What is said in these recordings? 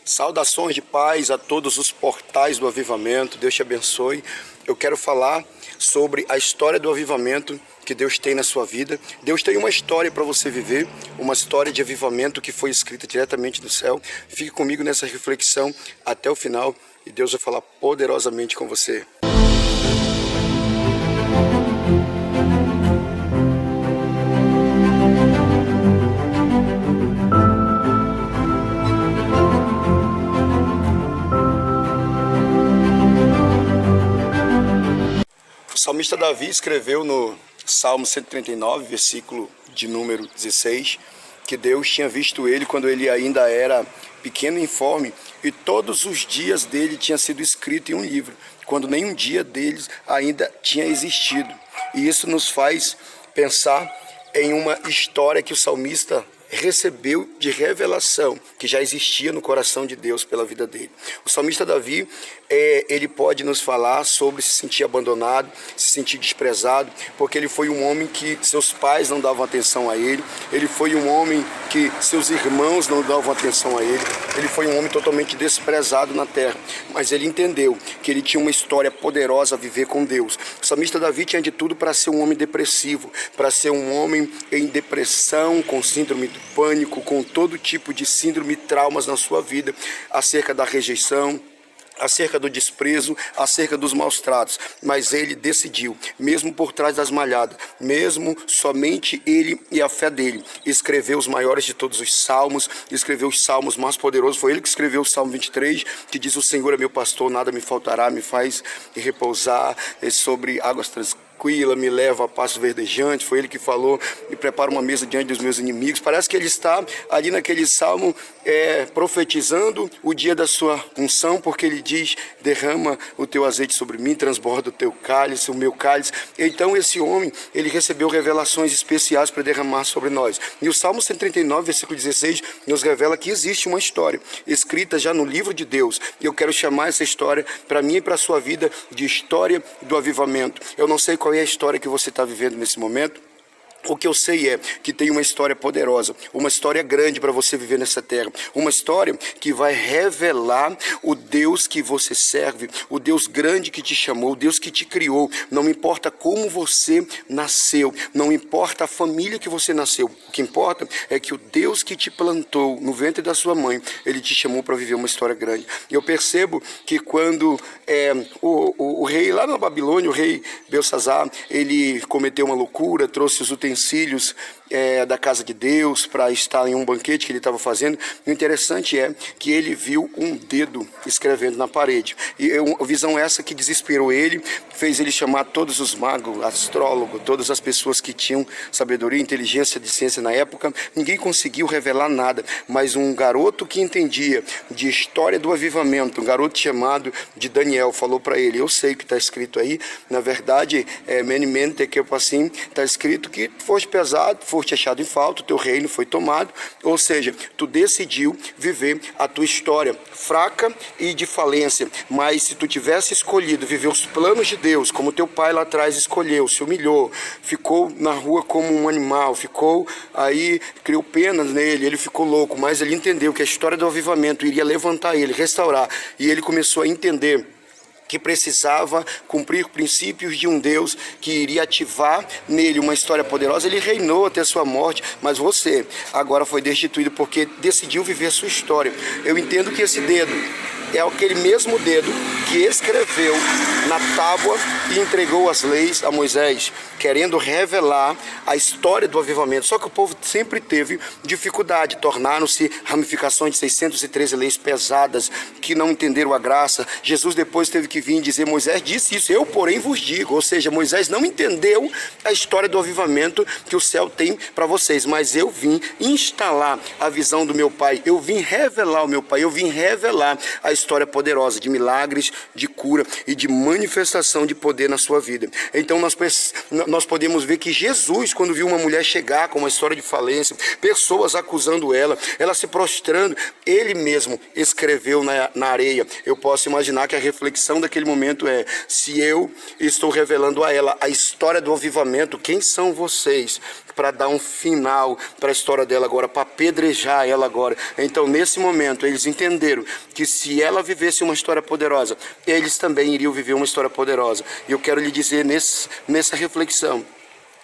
Saudações de paz a todos os portais do avivamento, Deus te abençoe. Eu quero falar sobre a história do avivamento que Deus tem na sua vida. Deus tem uma história para você viver, uma história de avivamento que foi escrita diretamente do céu. Fique comigo nessa reflexão até o final e Deus vai falar poderosamente com você. O salmista Davi escreveu no Salmo 139, versículo de número 16, que Deus tinha visto ele quando ele ainda era pequeno e informe, e todos os dias dele tinha sido escrito em um livro, quando nenhum dia deles ainda tinha existido. E isso nos faz pensar em uma história que o salmista recebeu de revelação, que já existia no coração de Deus pela vida dele. O salmista Davi, ele pode nos falar sobre se sentir abandonado, se sentir desprezado, porque ele foi um homem que seus pais não davam atenção a ele, ele foi um homem que seus irmãos não davam atenção a ele foi um homem totalmente desprezado na terra, mas ele entendeu que ele tinha uma história poderosa a viver com Deus. O salmista Davi tinha de tudo para ser um homem depressivo, para ser um homem em depressão, com síndrome do pânico, com todo tipo de síndrome e traumas na sua vida, acerca da rejeição, acerca do desprezo, acerca dos maus tratos, mas ele decidiu, mesmo por trás das malhadas, mesmo somente ele e a fé dele, escreveu os maiores de todos os salmos, escreveu os salmos mais poderosos. Foi ele que escreveu o Salmo 23, que diz: o Senhor é meu pastor, nada me faltará, me faz repousar sobre águas tranquilas, me leva a pastos verdejantes. Foi ele que falou: me prepara uma mesa diante dos meus inimigos. Parece que ele está ali naquele salmo profetizando o dia da sua unção, porque ele diz: derrama o teu azeite sobre mim, transborda o teu cálice, o meu cálice. Então esse homem, ele recebeu revelações especiais para derramar sobre nós. E o Salmo 139, versículo 16, nos revela que existe uma história escrita já no livro de Deus. E eu quero chamar essa história para mim e para a sua vida de história do avivamento. Eu não sei qual é a história que você está vivendo nesse momento. O que eu sei é que tem uma história poderosa, uma história grande para você viver nessa terra, uma história que vai revelar o Deus que você serve, o Deus grande que te chamou, o Deus que te criou. Não importa como você nasceu, não importa a família que você nasceu, o que importa é que o Deus que te plantou no ventre da sua mãe, ele te chamou para viver uma história grande. E eu percebo que quando o rei lá na Babilônia, o rei Belsazar, ele cometeu uma loucura, trouxe os utensílios da casa de Deus para estar em um banquete que ele estava fazendo. O interessante é que ele viu um dedo escrevendo na parede, e a visão essa que desesperou ele, fez ele chamar todos os magos, astrólogos, todas as pessoas que tinham sabedoria, inteligência de ciência na época. Ninguém conseguiu revelar nada, mas um garoto que entendia de história do avivamento, um garoto chamado de Daniel, falou para ele: eu sei o que está escrito aí, na verdade, está escrito que foste pesado, foste achado em falta, o teu reino foi tomado. Ou seja, tu decidiu viver a tua história fraca e de falência, mas se tu tivesse escolhido viver os planos de Deus, como teu pai lá atrás escolheu, se humilhou, ficou na rua como um animal, ficou aí, criou penas nele, ele ficou louco, mas ele entendeu que a história do avivamento iria levantar ele, restaurar, e ele começou a entender que precisava cumprir princípios de um Deus que iria ativar nele uma história poderosa. Ele reinou até sua morte, mas você agora foi destituído porque decidiu viver a sua história. Eu entendo que esse dedo é aquele mesmo dedo que escreveu na tábua e entregou as leis a Moisés, querendo revelar a história do avivamento. Só que o povo sempre teve dificuldade, tornaram-se ramificações de 613 leis pesadas, que não entenderam a graça. Jesus depois teve que vir dizer: Moisés disse isso, eu porém vos digo. Ou seja, Moisés não entendeu a história do avivamento que o céu tem para vocês, mas eu vim instalar a visão do meu Pai, eu vim revelar o meu Pai, eu vim revelar a história poderosa de milagres, de cura e de manifestação de poder na sua vida. Então nós podemos ver que Jesus, quando viu uma mulher chegar com uma história de falência, pessoas acusando ela se prostrando, ele mesmo escreveu na areia. Eu posso imaginar que a reflexão daquele momento é: se eu estou revelando a ela a história do avivamento, quem são vocês para dar um final para a história dela agora, para apedrejar ela agora? Então, nesse momento, eles entenderam que se ela vivesse uma história poderosa, eles também iriam viver uma história poderosa. E eu quero lhe dizer nessa reflexão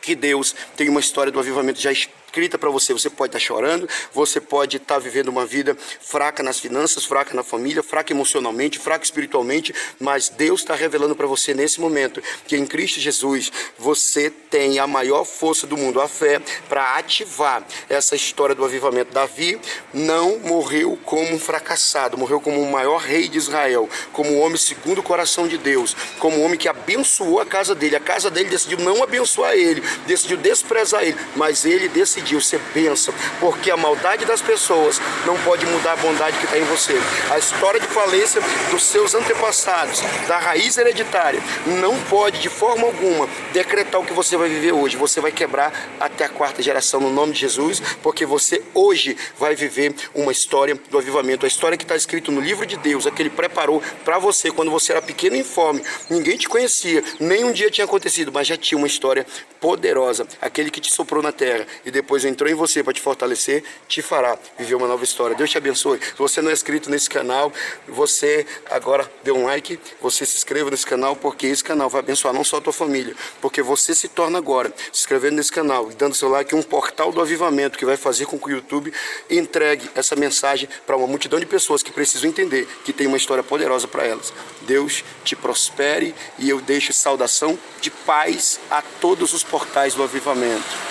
que Deus tem uma história do avivamento já escrita para você. Você pode estar chorando, você pode estar vivendo uma vida fraca nas finanças, fraca na família, fraca emocionalmente, fraca espiritualmente, mas Deus está revelando para você nesse momento que em Cristo Jesus você tem a maior força do mundo, a fé, para ativar essa história do avivamento. Davi não morreu como um fracassado, morreu como o maior rei de Israel, como um homem segundo o coração de Deus, como um homem que abençoou a casa dele. A casa dele decidiu não abençoar ele, decidiu desprezar ele, mas ele decidiu ser bênção, porque a maldade das pessoas não pode mudar a bondade que está em você. A história de falência dos seus antepassados, da raiz hereditária, não pode de forma alguma decretar o que você vai viver hoje. Você vai quebrar até a 4ª geração no nome de Jesus, porque você hoje vai viver uma história do avivamento, a história que está escrita no livro de Deus, a que Ele preparou para você quando você era pequeno e informe, ninguém te conhecia, nem um dia tinha acontecido, mas já tinha uma história poderosa. Aquele que te soprou na terra e depois entrou em você para te fortalecer, te fará viver uma nova história. Deus te abençoe. Se você não é inscrito nesse canal, você agora dê um like, você se inscreva nesse canal, porque esse canal vai abençoar não só a tua família, porque você se torna agora, se inscrevendo nesse canal e dando seu like, um portal do avivamento que vai fazer com que o YouTube entregue essa mensagem para uma multidão de pessoas que precisam entender que tem uma história poderosa para elas. Deus te prospere e eu deixo saudação de paz a todos os portais do avivamento.